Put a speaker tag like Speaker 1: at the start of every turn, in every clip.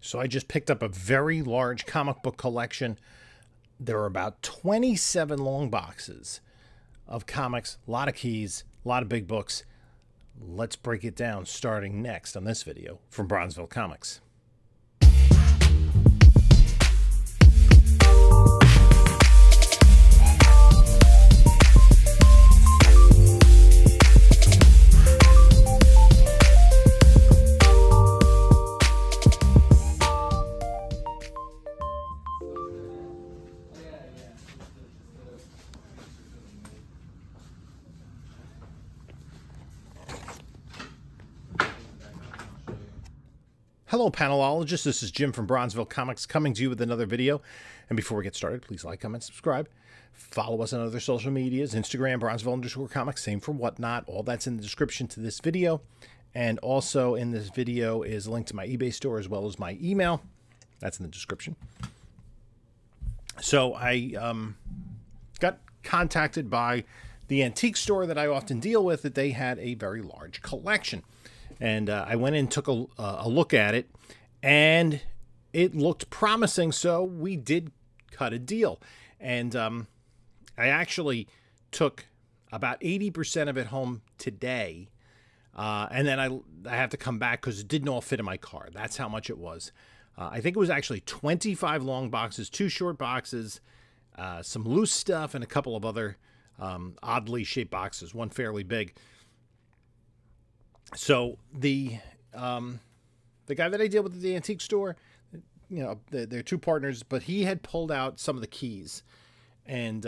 Speaker 1: So I just picked up a very large comic book collection. There are about 27 long boxes of comics, a lot of keys, a lot of big books. Let's break it down starting next on this video from Bronzeville Comics. Hello, panelologists. This is Jim from Bronzeville Comics coming to you with another video. And before we get started, please like, comment, subscribe. Follow us on other social medias, Instagram, Bronzeville_comics, same for Whatnot. All that's in the description to this video. And also in this video is a link to my eBay store as well as my email. That's in the description. So I got contacted by the antique store that I often deal with that they had a very large collection. And I went in and took a look at it, and it looked promising, so we did cut a deal. And I actually took about 80% of it home today, and then I have to come back because it didn't all fit in my car. That's how much it was. I think it was actually 25 long boxes, 2 short boxes, some loose stuff, and a couple of other oddly shaped boxes, one fairly big. So the guy that I deal with at the antique store, you know, they're two partners, but he had pulled out some of the keys, and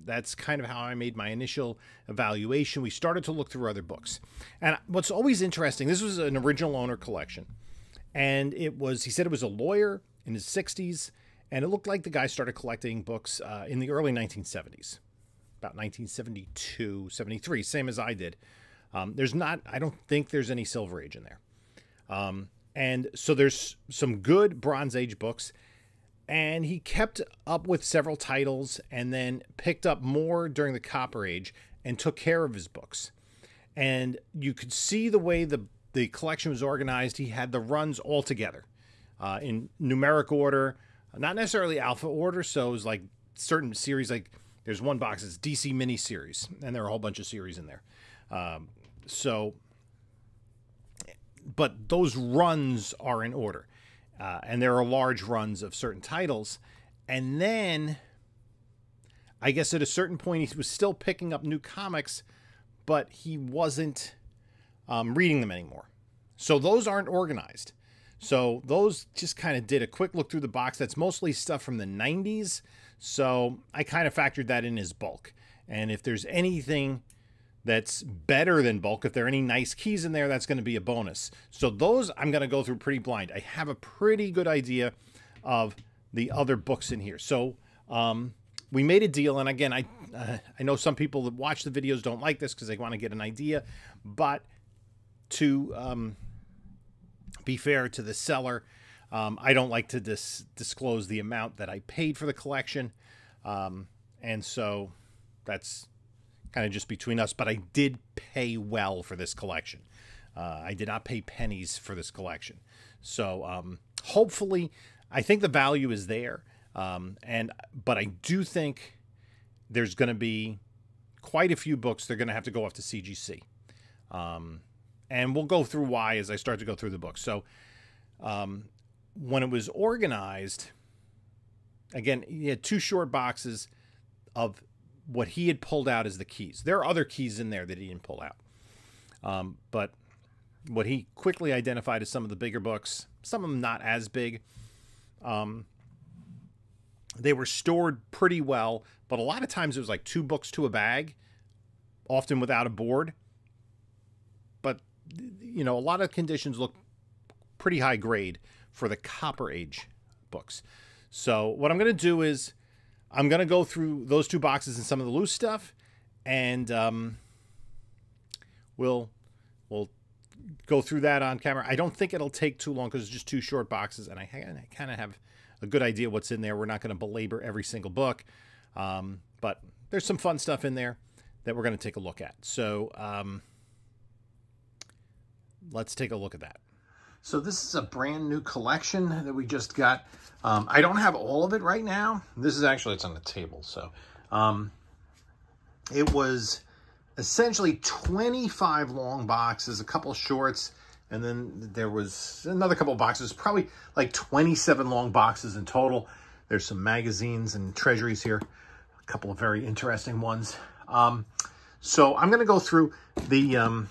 Speaker 1: that's kind of how I made my initial evaluation. We started to look through other books, and what's always interesting, this was an original owner collection, and he said it was a lawyer in his 60s, and it looked like the guy started collecting books in the early 1970s, about 1972, 73, same as I did. I don't think there's any Silver Age in there. And so there's some good Bronze Age books, and he kept up with several titles and then picked up more during the Copper Age and took care of his books. And you could see the way the collection was organized. He had the runs all together in numeric order, not necessarily alpha order. So it was like certain series, like there's one box that's DC miniseries, and there are a whole bunch of series in there. But those runs are in order, and there are large runs of certain titles. And then I guess at a certain point, he was still picking up new comics, but he wasn't reading them anymore. So those aren't organized. So those just kind of did a quick look through the box. That's mostly stuff from the 90s. So I kind of factored that in as bulk. And if there's anything that's better than bulk, if there are any nice keys in there, that's going to be a bonus. So those I'm going to go through pretty blind. I have a pretty good idea of the other books in here. So we made a deal, and again, I know some people that watch the videos don't like this because they want to get an idea, but to be fair to the seller, I don't like to disclose the amount that I paid for the collection, and so that's kind of just between us, but I did pay well for this collection. I did not pay pennies for this collection. So hopefully, I think the value is there. But I do think there's going to be quite a few books they're going to have to go off to CGC. And we'll go through why as I start to go through the book. So when it was organized, again, he had 2 short boxes of what he had pulled out as the keys. There are other keys in there that he didn't pull out. But what he quickly identified as some of the bigger books, some of them not as big, they were stored pretty well, but a lot of times it was like 2 books to a bag, often without a board. But, you know, a lot of conditions look pretty high grade for the Copper Age books. So what I'm going to do is I'm going to go through those 2 boxes and some of the loose stuff, and we'll go through that on camera. I don't think it'll take too long because it's just 2 short boxes, and I kind of have a good idea what's in there. We're not going to belabor every single book, but there's some fun stuff in there that we're going to take a look at. So let's take a look at that. So this is a brand new collection that we just got. I don't have all of it right now. This is actually, it's on the table. So it was essentially 25 long boxes, a couple shorts, and then there was another couple of boxes, probably like 27 long boxes in total. There's some magazines and treasuries here, a couple of very interesting ones. So I'm going to go through the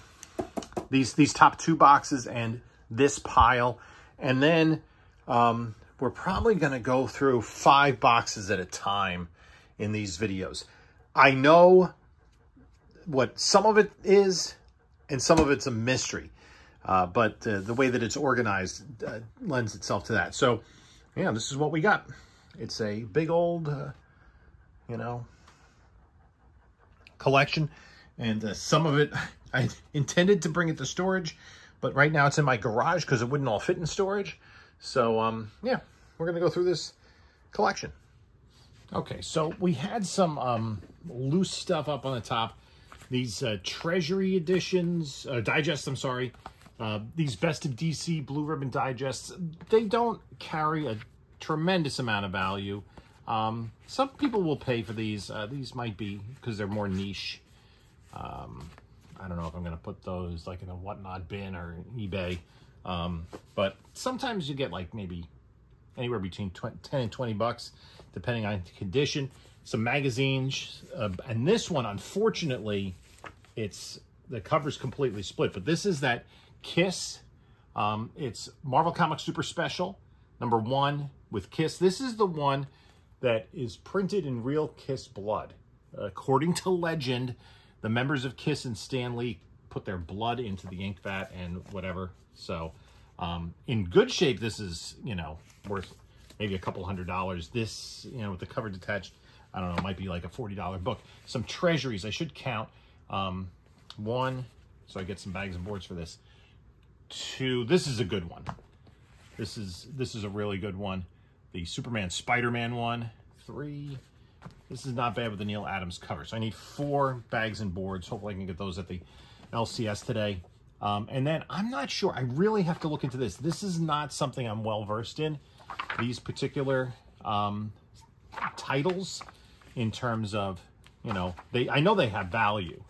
Speaker 1: these top 2 boxes and this pile, and then we're probably going to go through 5 boxes at a time in these videos. I know what some of it is, and some of it's a mystery, but the way that it's organized lends itself to that. So, yeah, this is what we got. It's a big old, you know, collection, and some of it I intended to bring it to storage, but right now it's in my garage because it wouldn't all fit in storage. So, yeah, we're going to go through this collection. Okay, so we had some loose stuff up on the top. These Treasury editions, digests, I'm sorry. These Best of DC Blue Ribbon digests, they don't carry a tremendous amount of value. Some people will pay for these. These might be because they're more niche. I don't know if I'm going to put those like in a whatnot bin or eBay. But sometimes you get like maybe anywhere between 10 and 20 bucks, depending on the condition. Some magazines, and this one, unfortunately, the cover's completely split. But this is that Kiss. It's Marvel Comics Super Special, #1 with Kiss. This is the one that is printed in real Kiss blood. According to legend, the members of Kiss and Stan Lee put their blood into the ink vat and whatever. So, in good shape, this is, you know, worth maybe a couple $100. This, you know, with the cover detached, I don't know, it might be like a $40 book. Some treasuries, I should count. 1, so I get some bags and boards for this. 2, this is a good one. This is a really good one. The Superman Spider-Man one. 3, this is not bad with the Neil Adams cover. So I need 4 bags and boards. Hopefully I can get those at the LCS today. And then I'm not sure. I really have to look into this. This is not something I'm well versed in. These particular titles, in terms of, you know, I know they have value.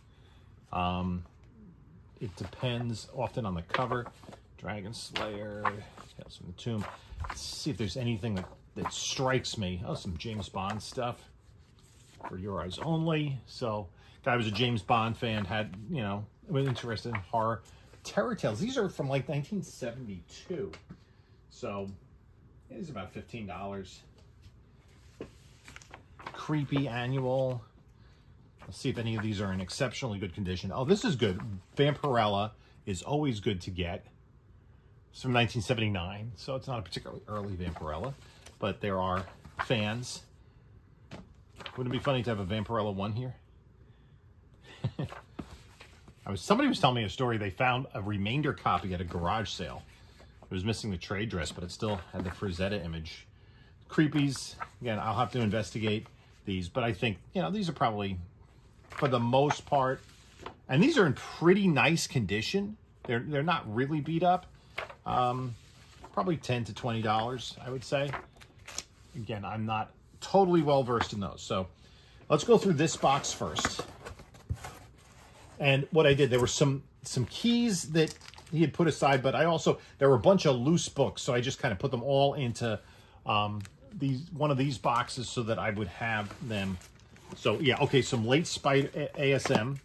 Speaker 1: It depends often on the cover. Dragon Slayer, Tales from the Tomb. Let's see if there's anything that strikes me. Oh, some James Bond stuff. For Your Eyes Only. So, guy was a James Bond fan, had, you know, was interested in horror. Terror Tales. These are from like 1972. So, it is about $15. Creepy Annual. Let's see if any of these are in exceptionally good condition. Oh, this is good. Vampirella is always good to get. It's from 1979, so it's not a particularly early Vampirella, but there are fans. Wouldn't it be funny to have a Vampirella 1 here? Somebody was telling me a story. They found a remainder copy at a garage sale. It was missing the trade dress, but it still had the Frazetta image. Creepies, again, I'll have to investigate these, but I think, you know, these are probably, for the most part, and these are in pretty nice condition. They're not really beat up. Probably $10 to $20, I would say. Again, I'm not totally well versed in those. So let's go through this box first. And what I did, there were some keys that he had put aside, but there were a bunch of loose books, so I just kind of put them all into one of these boxes so that I would have them. So yeah, okay, some late Spider ASM,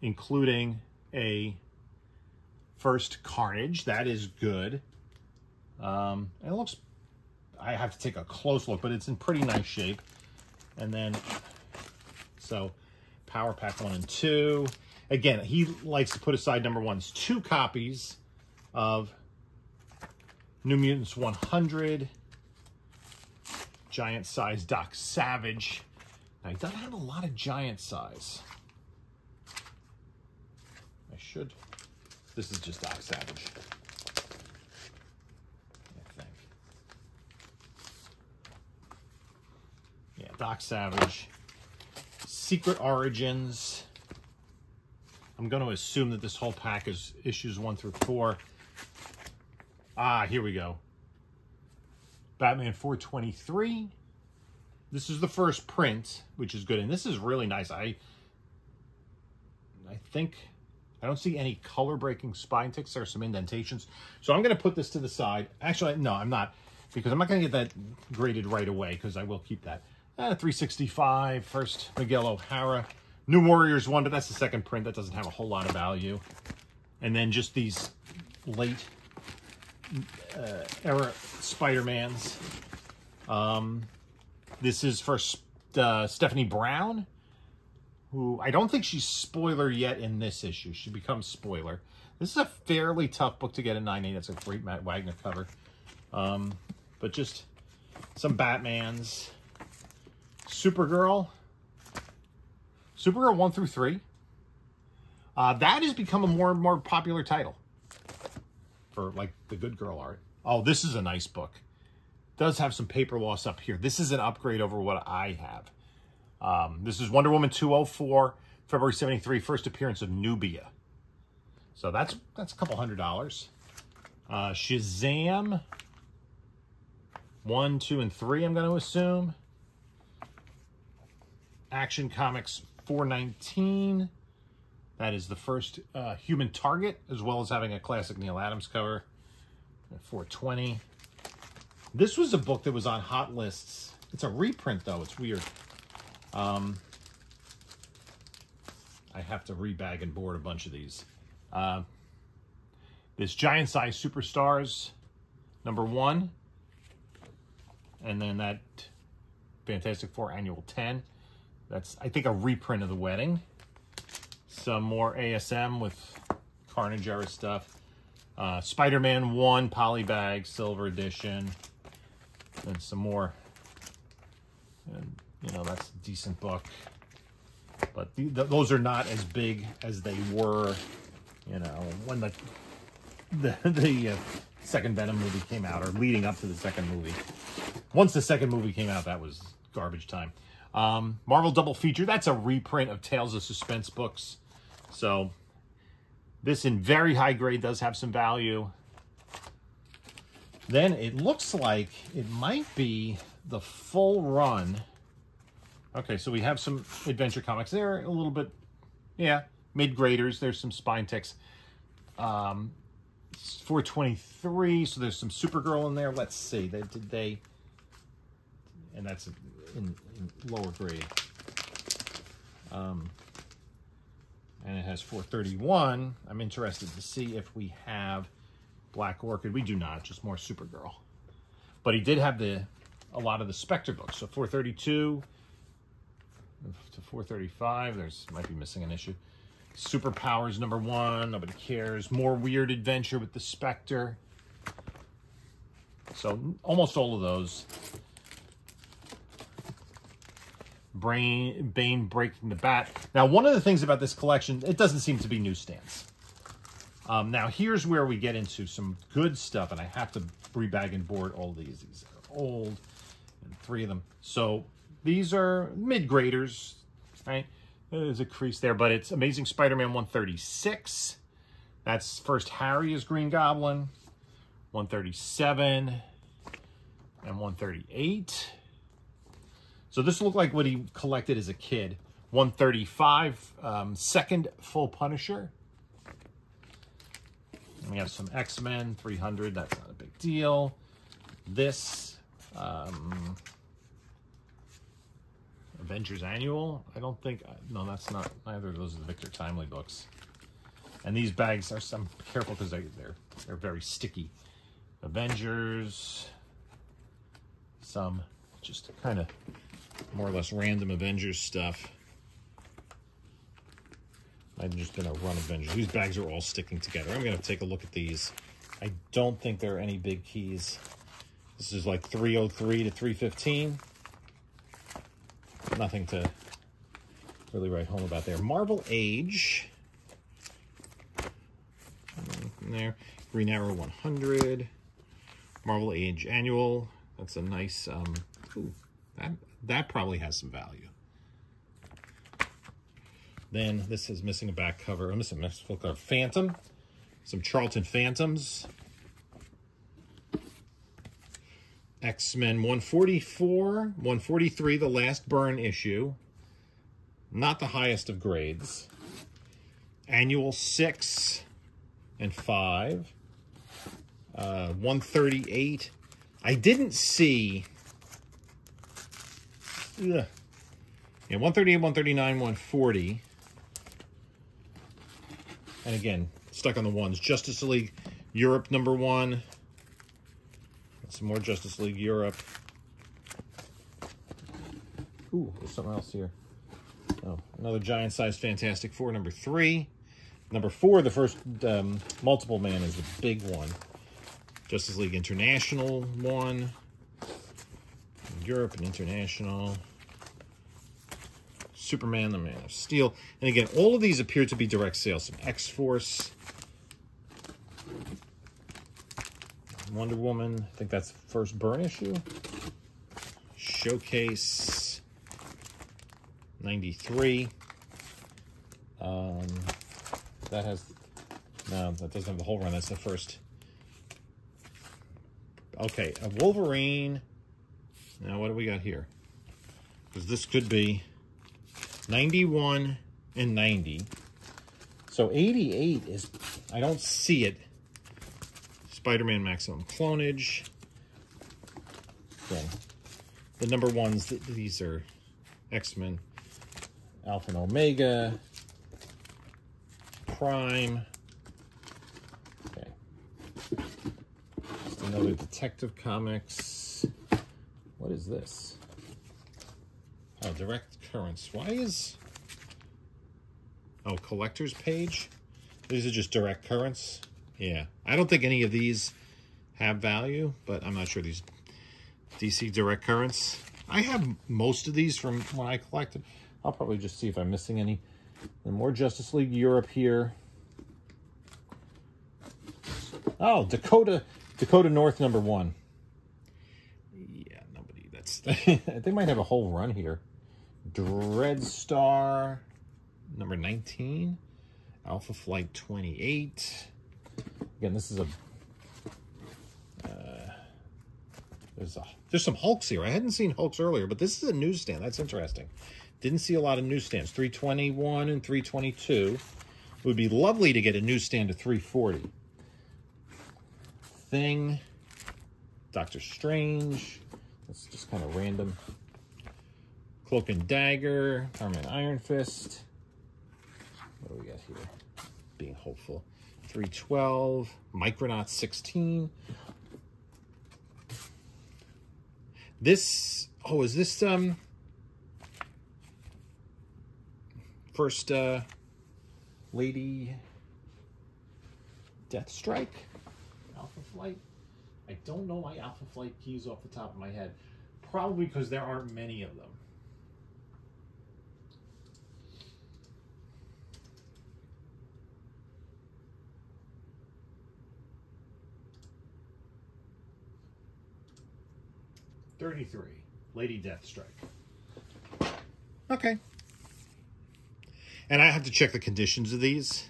Speaker 1: including a first Carnage. That is good. And it looks, I have to take a close look, but it's in pretty nice shape. And then, so Power Pack 1 and 2. Again, he likes to put aside #1s. 2 copies of New Mutants 100. Giant size Doc Savage. Now, he doesn't have a lot of giant size. This is just Doc Savage, I think. Yeah, Doc Savage. Secret Origins. I'm going to assume that this whole pack is issues 1 through 4. Here we go. Batman 423. This is the first print, which is good. And this is really nice. I think I don't see any color-breaking spine ticks. There are some indentations. So I'm going to put this to the side. Actually, no, I'm not. Because I'm not going to get that graded right away, because I will keep that. 365, first Miguel O'Hara. New Warriors 1, but that's the second print. That doesn't have a whole lot of value. And then just these late era Spider-Mans. This is for Stephanie Brown, who I don't think she's spoiler yet in this issue. She becomes spoiler. This is a fairly tough book to get at 9.8. That's a great Matt Wagner cover. But just some Batmans. Supergirl 1 through 3. That has become a more and more popular title for like the good girl art. Oh, this is a nice book. Does have some paper loss up here. This is an upgrade over what I have. This is Wonder Woman 204, February 73, first appearance of Nubia. So that's a couple $100. Shazam 1, 2, and 3, I'm going to assume. Action Comics 419. That is the first Human Target, as well as having a classic Neil Adams cover at 420. This was a book that was on hot lists. It's a reprint, though. It's weird. I have to rebag and board a bunch of these. This Giant Size Superstars, #1. And then that Fantastic Four Annual 10. That's, I think, a reprint of The Wedding. Some more ASM with Carnage era stuff. Spider-Man 1 Polybag Silver Edition. And some more. And, you know, that's a decent book. But those are not as big as they were, you know, when the second Venom movie came out, or leading up to the second movie. Once the second movie came out, that was garbage time. Marvel Double Feature, that's a reprint of Tales of Suspense books. So this in very high grade does have some value. Then it looks like it might be the full run. Okay, so we have some Adventure Comics. They're a little bit, yeah, mid-graders. There's some spine ticks. 423, so there's some Supergirl in there. Let's see, did they, and that's in lower grade. And it has 431. I'm interested to see if we have Black Orchid. We do not, just more Supergirl. But he did have a lot of the Spectre books. So 432 to 435. Might be missing an issue. Superpowers #1. Nobody cares. More Weird Adventure with the Spectre. So almost all of those. Bane Breaking the Bat. Now, one of the things about this collection, it doesn't seem to be newsstands. Now, here's where we get into some good stuff, and I have to rebag and board all these. These are old, and 3 of them. So these are mid-graders, right? There's a crease there, but it's Amazing Spider-Man 136. That's first Harry as Green Goblin. 137 and 138. So this looked like what he collected as a kid. 135, second full Punisher. And we have some X-Men, 300, that's not a big deal. This, Avengers Annual, I don't think, no, that's not, neither of those are the Victor Timely books. And these bags are some, careful because they're very sticky. Avengers, some just kind of more or less random Avengers stuff. I'm just going to run Avengers. These bags are all sticking together. I'm going to take a look at these. I don't think there are any big keys. This is like 303 to 315. Nothing to really write home about there. Marvel Age. There. Green Arrow 100. Marvel Age Annual. That's a nice, ooh, that probably has some value. Then this is missing a back cover. I'm missing a full cover. Phantom. Some Charlton Phantoms. X-Men 144, 143, the last Byrne issue. Not the highest of grades. Annual 6 and 5. 138. I didn't see... Yeah, 138, 139, 140. And again, stuck on the ones. Justice League Europe #1. Some more Justice League Europe. Ooh, there's something else here. Oh, another giant-sized Fantastic Four #3. #4, the first Multiple Man is the big one. Justice League International 1. Europe and International. Superman, the Man of Steel. And again, all of these appear to be direct sales. Some X-Force. Wonder Woman. I think that's the first Byrne issue. Showcase. 93. That has... No, that doesn't have the whole run. That's the first. Okay, a Wolverine. Now, what do we got here? Because this could be 91 and 90. So 88 is... I don't see it. Spider-Man Maximum Clonage. Again, the #1s, these are X-Men. Alpha and Omega. Prime. Okay. Just another Detective Comics. What is this? Oh, Direct Currents. Why is... Oh, Collector's Page? These are just Direct Currents. Yeah. I don't think any of these have value, but I'm not sure these DC Direct Currents. I have most of these from when I collected. I'll probably just see if I'm missing any. And more Justice League Europe here. Oh, Dakota North #1. Yeah, nobody. That's they might have a whole run here. Dreadstar #19. Alpha Flight 28. Again, this is a there's some Hulks here. I hadn't seen Hulks earlier, but this is a newsstand. That's interesting. Didn't see a lot of newsstands. 321 and 322. It would be lovely to get a newsstand of 340. Thing. Doctor Strange. That's just kind of random. Cloak and Dagger. Fireman Iron Fist. What do we got here? Being hopeful. 312. Micronauts 16. This... Oh, is this... First Lady Deathstrike? Alpha Flight? I don't know my Alpha Flight keys off the top of my head. Probably because there aren't many of them. $33. Lady Deathstrike. Okay. And I have to check the conditions of these.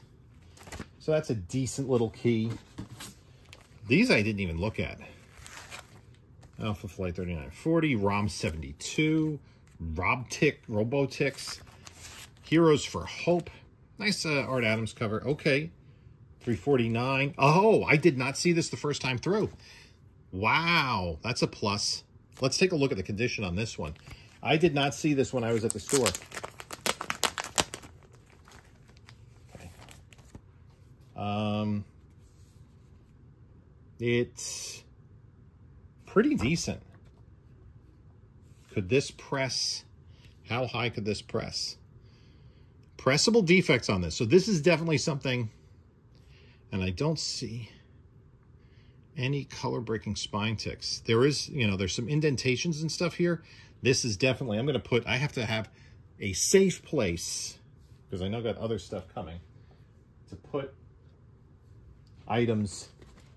Speaker 1: So that's a decent little key. These I didn't even look at. Alpha Flight 3940, ROM 72, Robotix, Heroes for Hope. Nice Art Adams cover. Okay. 349. Oh, I did not see this the first time through. Wow, that's a plus. Let's take a look at the condition on this one. I did not see this when I was at the store. It's pretty decent. Could this press? How high could this press? Pressable defects on this. So this is definitely something, and I don't see any color breaking spine ticks. There is, you know, there's some indentations and stuff here. This is definitely, I'm going to put, I have to have a safe place, because I know I've got other stuff coming, to put items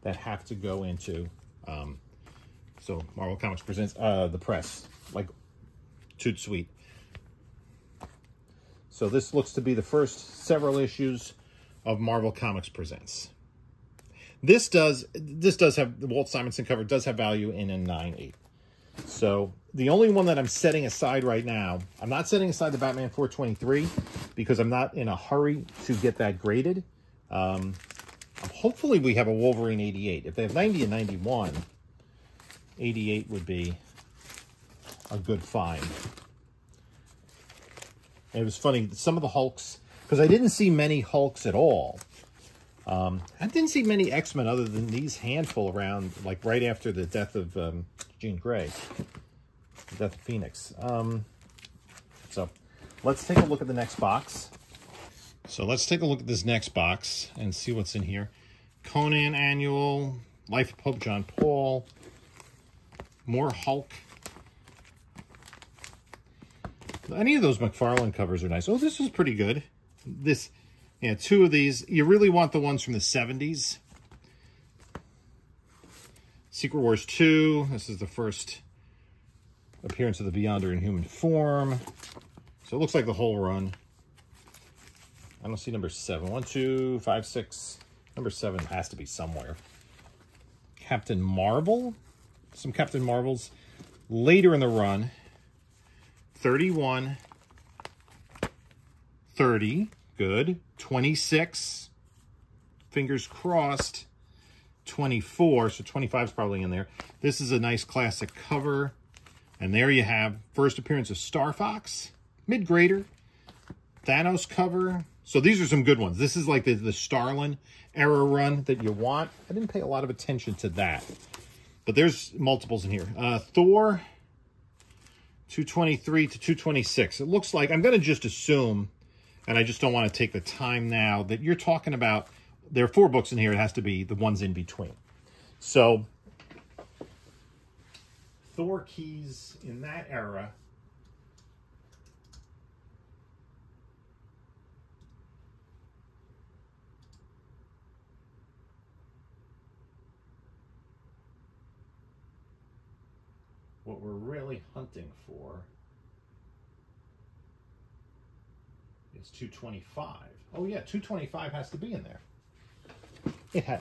Speaker 1: that have to go into, so Marvel Comics presents the press, like Toot Sweet. So this looks to be the first several issues of Marvel Comics Presents. This does have, the Walt Simonson cover does have value in a 9.8. So the only one that I'm setting aside right now, I'm not setting aside the Batman 423 because I'm not in a hurry to get that graded. Hopefully we have a Wolverine 88. If they have 90 and 91, 88 would be a good find. And it was funny, some of the Hulks, because I didn't see many Hulks at all. I didn't see many X-Men other than these handful around, like right after the death of Jean Grey, the death of Phoenix. So let's take a look at the next box. So let's take a look at this next box and see what's in here. Conan Annual, Life of Pope John Paul, more Hulk. Any of those McFarlane covers are nice. Oh, this is pretty good. This, yeah, two of these. You really want the ones from the 70s. Secret Wars 2. This is the first appearance of the Beyonder in human form. So it looks like the whole run. I don't see number 7. 1, 2, 5, 6. Number 7 has to be somewhere. Captain Marvel. Some Captain Marvels later in the run. 31. 30. Good. 26. Fingers crossed. 24. So 25 is probably in there. This is a nice classic cover. And there you have first appearance of Star Fox. Mid-grader. Thanos cover. So these are some good ones. This is like the Starlin era run that you want. I didn't pay a lot of attention to that. But there's multiples in here. Thor, 223 to 226. It looks like, I'm going to just assume, and I just don't want to take the time now, that you're talking about, there are 4 books in here. It has to be the ones in between. So, Thor keys in that era. What we're really hunting for is 225. Oh yeah, 225 has to be in there.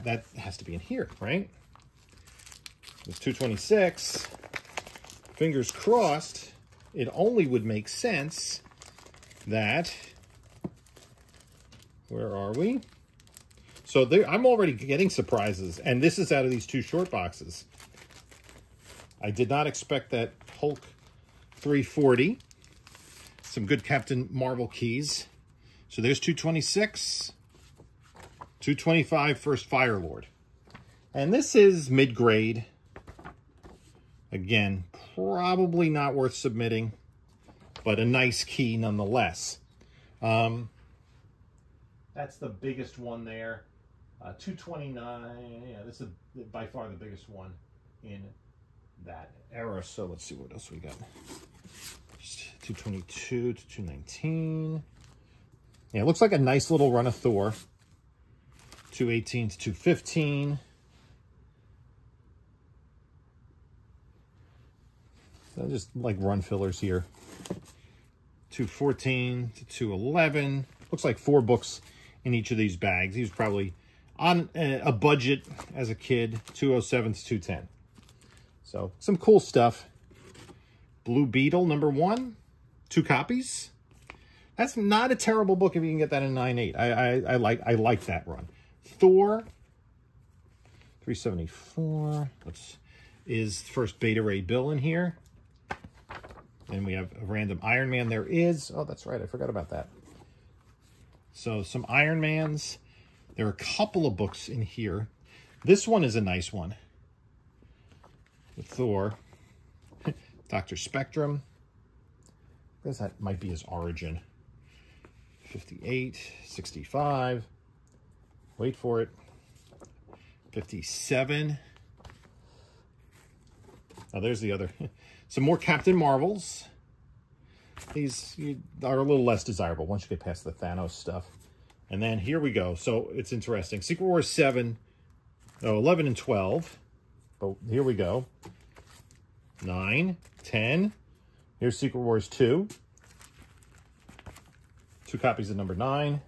Speaker 1: That has to be in here, right? It's 226. Fingers crossed. It only would make sense that, where are we? So there, I'm already getting surprises, and this is out of these 2 short boxes. I did not expect that Hulk 340. Some good Captain Marvel keys. So there's 226. 225 first Firelord. And this is mid-grade. Again, probably not worth submitting, but a nice key nonetheless. That's the biggest one there. 229. Yeah, this is by far the biggest one in that era. So let's see what else we got. 222 to 219. Yeah, it looks like a nice little run of Thor. 218 to 215. So just like run fillers here. 214 to 211. Looks like 4 books in each of these bags. He was probably on a budget as a kid. 207 to 210. So some cool stuff. Blue Beetle #1, 2 copies. That's not a terrible book if you can get that in 9.8. I like that run. Thor 374. Is first Beta Ray Bill in here. And we have a random Iron Man. There is, oh, that's right, I forgot about that. So some Iron Mans. There are a couple of books in here. This one is a nice one. With Thor. Dr. Spectrum. I guess that might be his origin. 58, 65. Wait for it. 57. Oh, there's the other. Some more Captain Marvels. These are a little less desirable once you get past the Thanos stuff. And then here we go. So it's interesting. Secret Wars 7. Oh, 11 and 12. But here we go. 9, 10. Here's Secret Wars 2. 2 copies of number 9.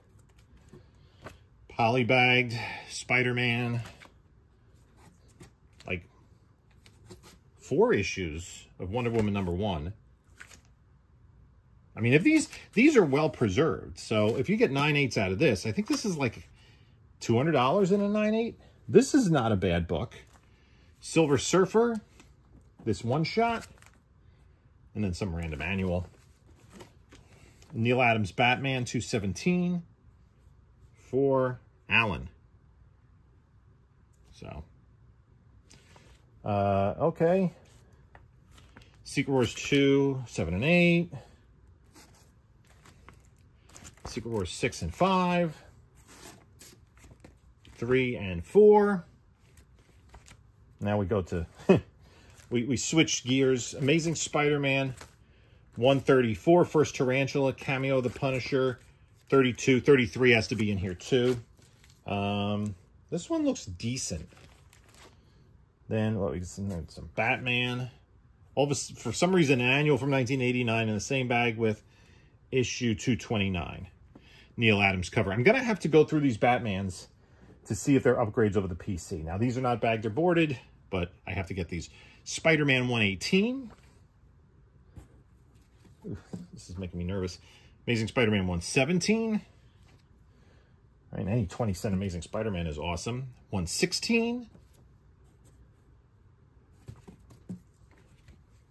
Speaker 1: Polybagged Spider-Man. Like 4 issues of Wonder Woman #1. I mean, if these are well preserved, so if you get 9/8 out of this, I think this is like $200 in a 9/8. This is not a bad book. Silver Surfer, this one shot, and then some random annual. Neil Adams Batman 217 for Alan. So, okay. Secret Wars 2, 7 and 8. Secret Wars 6 and 5. 3 and 4. Now we go to, we switched gears. Amazing Spider-Man 134, First Tarantula, cameo of the Punisher. 32, 33 has to be in here too. This one looks decent. Then what we got, some Batman. For some reason, an annual from 1989 in the same bag with issue 229. Neil Adams cover. I'm gonna have to go through these Batmans to see if they're upgrades over the PC. Now these are not bagged or boarded, but I have to get these. Spider-Man 118. Oof, this is making me nervous. Amazing Spider-Man 117. I mean, any 20-cent Amazing Spider-Man is awesome. 116.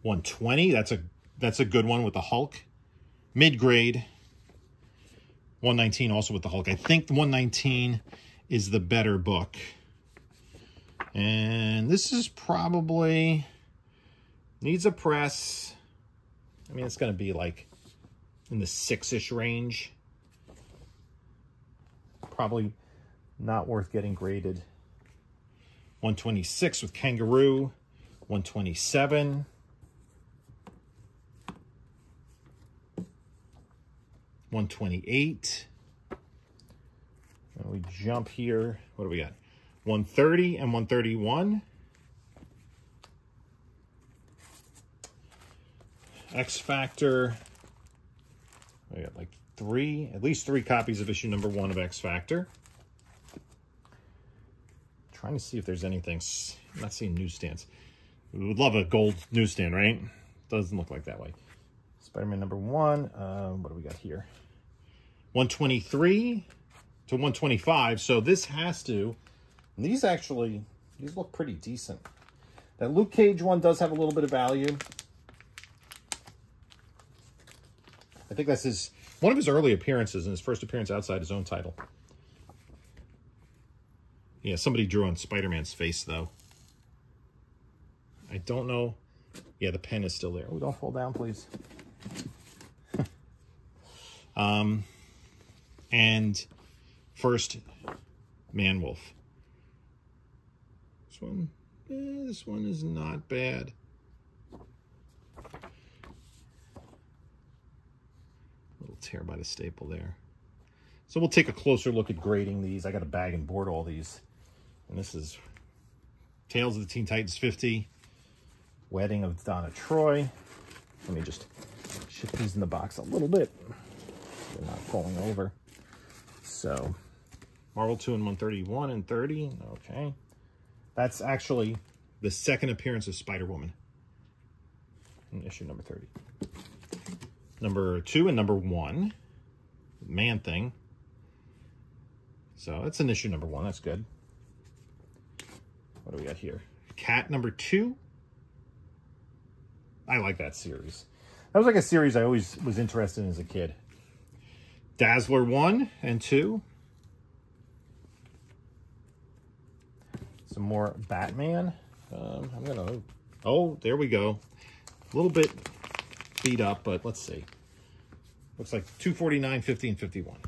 Speaker 1: 120. That's a good one with the Hulk. Mid-grade. 119 also with the Hulk. I think the 119 is the better book. And this is probably needs a press. I mean, it's going to be like in the 6-ish range. Probably not worth getting graded. 126 with Kangaroo. 127. 128. And we jump here. What do we got? 130 and 131. X Factor. We got like at least three copies of issue #1 of X Factor. Trying to see if there's anything. I'm not seeing newsstands. We would love a gold newsstand, right? Doesn't look like that way. Spider-Man #1. What do we got here? 123 to 125. So this has to. And these look pretty decent. That Luke Cage one does have a little bit of value. I think that's one of his early appearances and his first appearance outside his own title. Yeah, somebody drew on Spider-Man's face, though. I don't know. Yeah, the pen is still there. Oh, don't fall down, please. And first, Man-Wolf. This one is not bad. Little tear by the staple there. So we'll take a closer look at grading these. I got to bag and board all these. And this is Tales of the Teen Titans 50. Wedding of Donna Troy. Let me just shift these in the box a little bit. They're not falling over. So, Marvel 2 and 131 and 30. Okay. That's actually the second appearance of Spider-Woman in issue #30. #2 and #1. Man-Thing. So, that's an issue #1. That's good. What do we got here? Cat #2. I like that series. That was like a series I always was interested in as a kid. Dazzler 1 and 2. Some more Batman. I'm gonna. Oh, there we go. A little bit beat up, but let's see. Looks like 249, 50, and 51.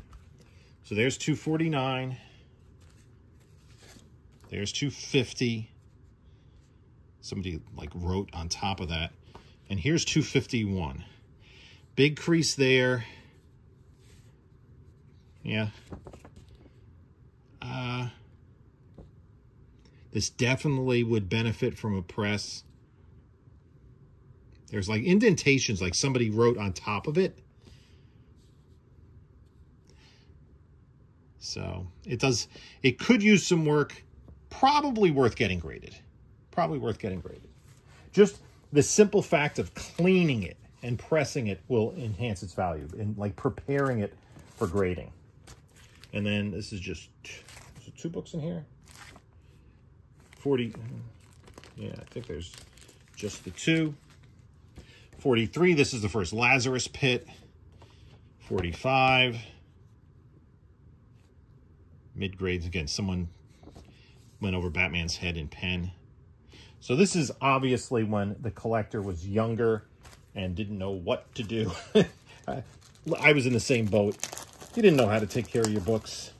Speaker 1: So there's 249. There's 250. Somebody like wrote on top of that. And here's 251. Big crease there. Yeah. This definitely would benefit from a press. There's like indentations, like somebody wrote on top of it. So it could use some work. Probably worth getting graded. Probably worth getting graded. Just the simple fact of cleaning it and pressing it will enhance its value, and like preparing it for grading. And then this is just 2 books in here. 40, yeah, I think there's just the 2. 43, this is the first Lazarus Pit. 45. Mid-grades, again, someone went over Batman's head in pen. So this is obviously when the collector was younger and didn't know what to do. I was in the same boat. You didn't know how to take care of your books.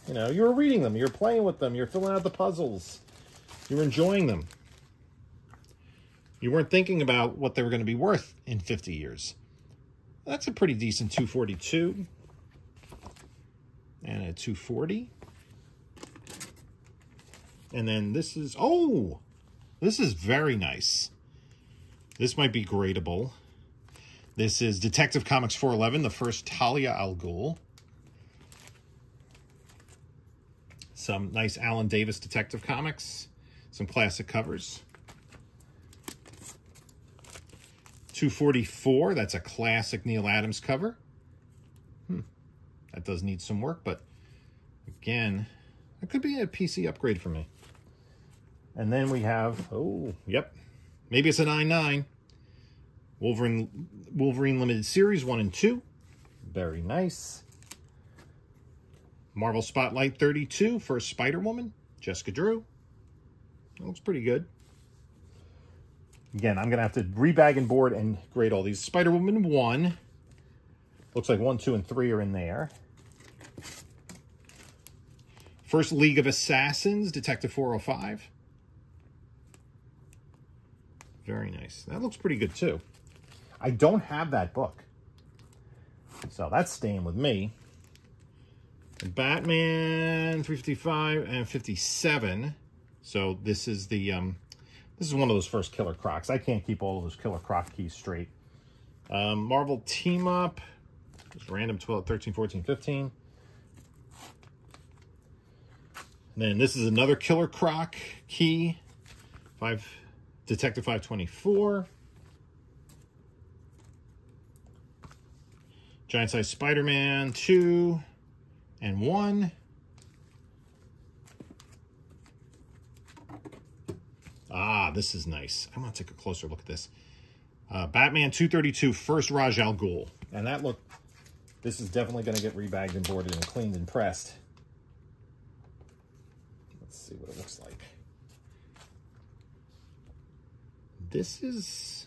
Speaker 1: You know, you were reading them, you were playing with them, you're filling out the puzzles, you were enjoying them. You weren't thinking about what they were going to be worth in 50 years. That's a pretty decent 242. And a 240. And then this is, oh, this is very nice. This might be gradable. This is Detective Comics 411, the first Talia al Ghul. Some nice Alan Davis Detective Comics. Some classic covers. 244, that's a classic Neal Adams cover. That does need some work, but again, it could be a PC upgrade for me. And then we have, oh, yep, maybe it's a 9.9. Wolverine Limited Series 1 and 2. Very nice. Marvel Spotlight 32, first Spider-Woman, Jessica Drew. That looks pretty good. Again, I'm going to have to rebag and board and grade all these. Spider-Woman 1. Looks like 1, 2, and 3 are in there. First League of Assassins, Detective 405. Very nice. That looks pretty good, too. I don't have that book, so that's staying with me. Batman 355 and 57. So this is the this is one of those first Killer Crocs. I can't keep all of those Killer Croc keys straight. Marvel Team Up. Just random 12, 13, 14, 15. And then this is another Killer Croc key. Detective 524. Giant Size Spider-Man 2 and 1. Ah, this is nice. I'm going to take a closer look at this. Batman 232, first Ra's al Ghul. And that look, this is definitely going to get rebagged and boarded and cleaned and pressed. Let's see what it looks like. This is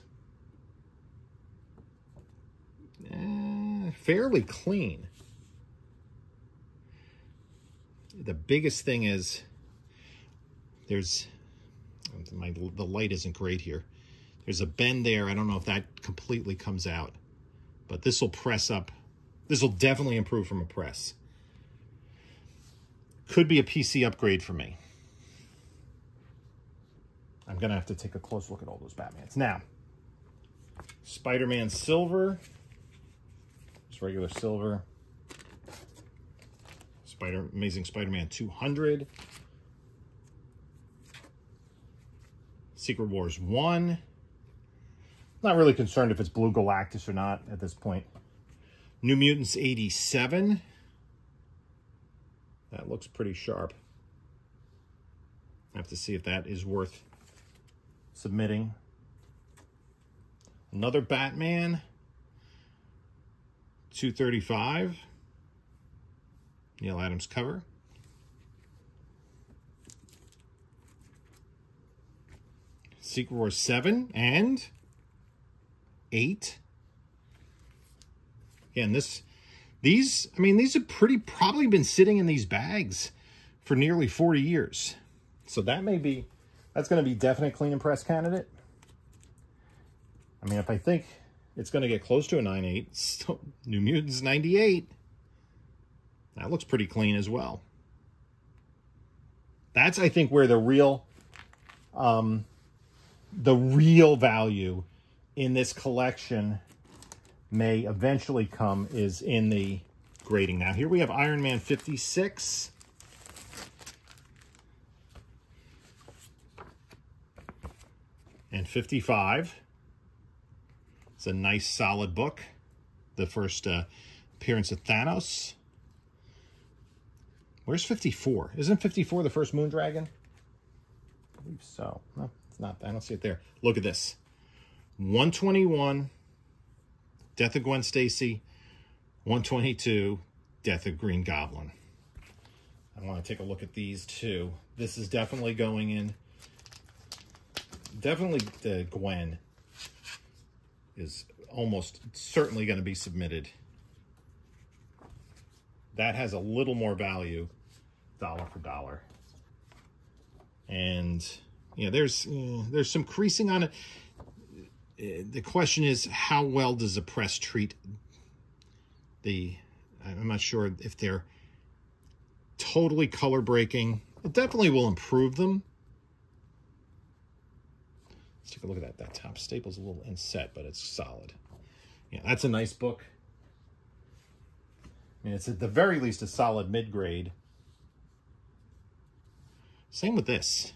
Speaker 1: fairly clean. The biggest thing is there's, the light isn't great here. There's a bend there. I don't know if that completely comes out, but this will press up. This will definitely improve from a press. Could be a PC upgrade for me. I'm going to have to take a close look at all those Batmans. Now, Spider-Man Silver. Just regular silver. Amazing Spider-Man 200. Secret Wars 1. Not really concerned if it's Blue Galactus or not at this point. New Mutants 87. That looks pretty sharp. I have to see if that is worth submitting. Another Batman. 235. Neal Adams cover. Secret Wars 7 and 8. Again, these have probably been sitting in these bags for nearly 40 years. So that's going to be definite clean and press candidate. I mean, if I think it's going to get close to a 9.8, still New Mutants 98. That looks pretty clean as well. That's, I think, where the real value in this collection may eventually come, is in the grading. Now, here we have Iron Man 56. and 55. It's a nice solid book. The first appearance of Thanos. Where's 54? Isn't 54 the first Moondragon? I believe so. No, it's not. I don't see it there. Look at this. 121, Death of Gwen Stacy. 122, Death of Green Goblin. I want to take a look at these too. This is definitely going in. Definitely the Gwen is almost certainly going to be submitted. That has a little more value, dollar for dollar. And yeah, there's some creasing on it. The question is, how well does the press treat I'm not sure if they're totally color breaking. It definitely will improve them. Let's take a look at that. That top staple's a little inset, but it's solid. Yeah, that's a nice book. I mean, it's at the very least a solid mid-grade. Same with this.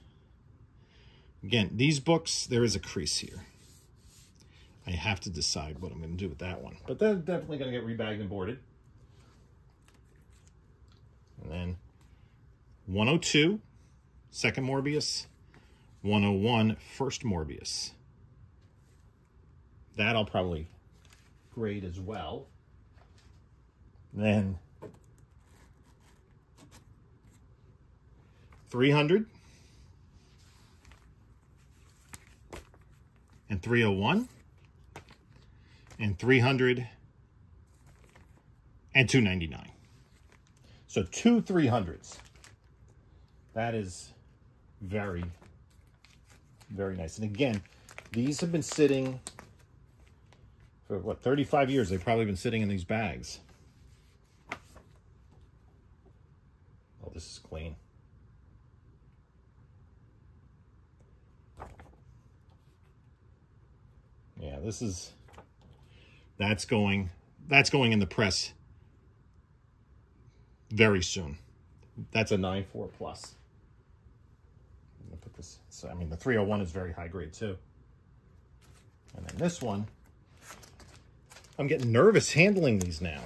Speaker 1: Again, these books, there is a crease here. I have to decide what I'm going to do with that one. But they're definitely going to get rebagged and boarded. And then 102, second Morbius. 101, first Morbius. That I'll probably grade as well. Then 300 and 301 and 300 and 299. So 2 300s. That is very, very nice. And again, these have been sitting for what, 35 years. They've probably been sitting in these bags. Oh, this is clean. Yeah, that's going in the press very soon. That's a 9.4 plus. I'm gonna put this, so I mean the 301 is very high grade too. And then this one, I'm getting nervous handling these now.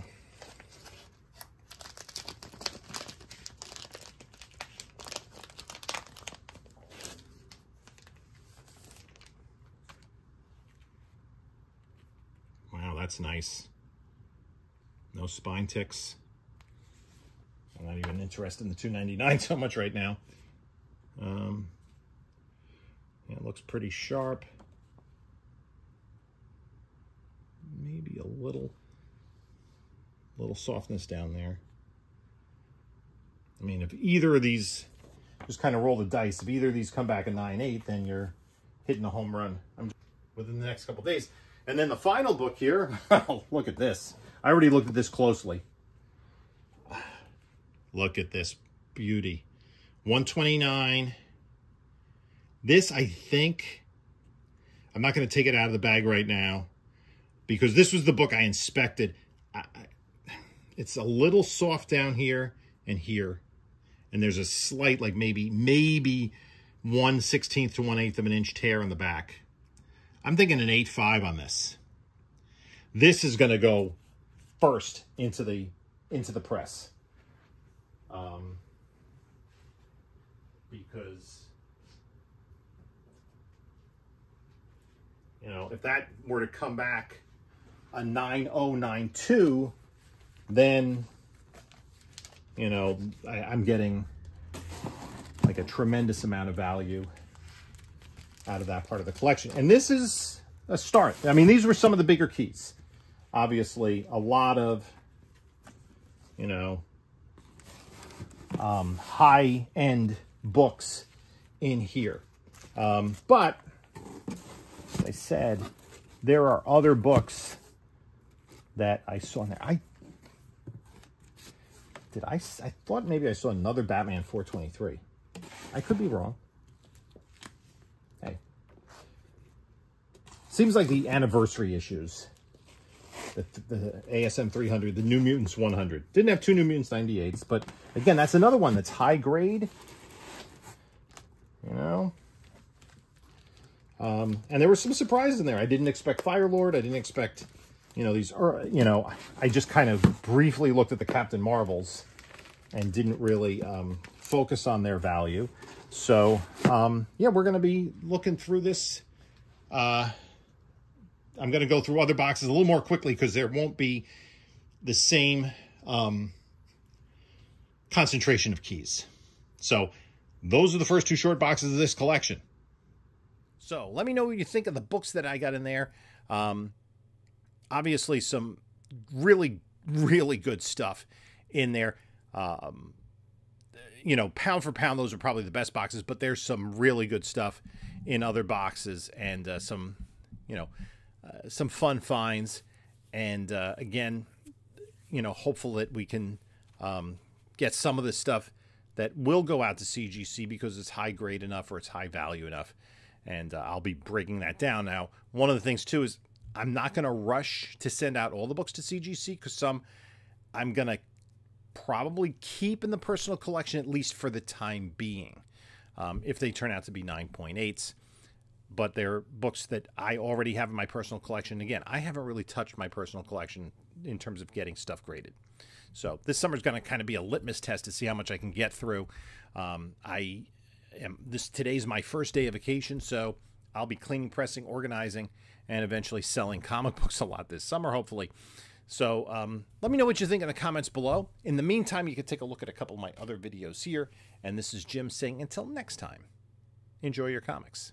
Speaker 1: Wow, that's nice. No spine ticks. I'm not even interested in the 299 so much right now. Yeah, it looks pretty sharp. Maybe a little softness down there. I mean, if either of these, just kind of roll the dice, if either of these come back a 9.8, then you're hitting a home run within the next couple days. And then the final book here, oh, look at this. I already looked at this closely. Look at this beauty. 129. This, I think, I'm not going to take it out of the bag right now because this was the book I inspected. It's a little soft down here and here. And there's a slight, like maybe 1/16 to 1/8 of an inch tear on the back. I'm thinking an 8.5 on this. This is going to go first into the press. Because, you know, if that were to come back a 9.092, then, you know, I'm getting like a tremendous amount of value out of that part of the collection. And this is a start. I mean, these were some of the bigger keys. Obviously, a lot of, you know, high-end books in here. But, as I said, there are other books that I saw in there. I thought maybe I saw another Batman 423. I could be wrong. Hey. Seems like the anniversary issues. The ASM 300, the New Mutants 100. Didn't have two New Mutants 98s, but again, that's another one that's high grade. You know? And there were some surprises in there. I didn't expect Firelord. I didn't expect, you know, these, you know, I just kind of briefly looked at the Captain Marvels and didn't really focus on their value. So, yeah, we're going to be looking through this. I'm going to go through other boxes a little more quickly because there won't be the same concentration of keys. So those are the first two short boxes of this collection. So let me know what you think of the books that I got in there. Obviously some really, really good stuff in there. You know, pound for pound, those are probably the best boxes, but there's some really good stuff in other boxes, and some, you know, some fun finds. And again, you know, hopeful that we can get some of this stuff that will go out to CGC because it's high grade enough or it's high value enough. And I'll be breaking that down. Now, one of the things, too, is I'm not going to rush to send out all the books to CGC because some I'm going to probably keep in the personal collection, at least for the time being, if they turn out to be 9.8s. But they're books that I already have in my personal collection. Again, I haven't really touched my personal collection in terms of getting stuff graded. So this summer's going to kind of be a litmus test to see how much I can get through. Today's my first day of vacation, so I'll be cleaning, pressing, organizing, and eventually selling comic books a lot this summer, hopefully. So let me know what you think in the comments below. In the meantime, you can take a look at a couple of my other videos here. And this is Jim saying, until next time, enjoy your comics.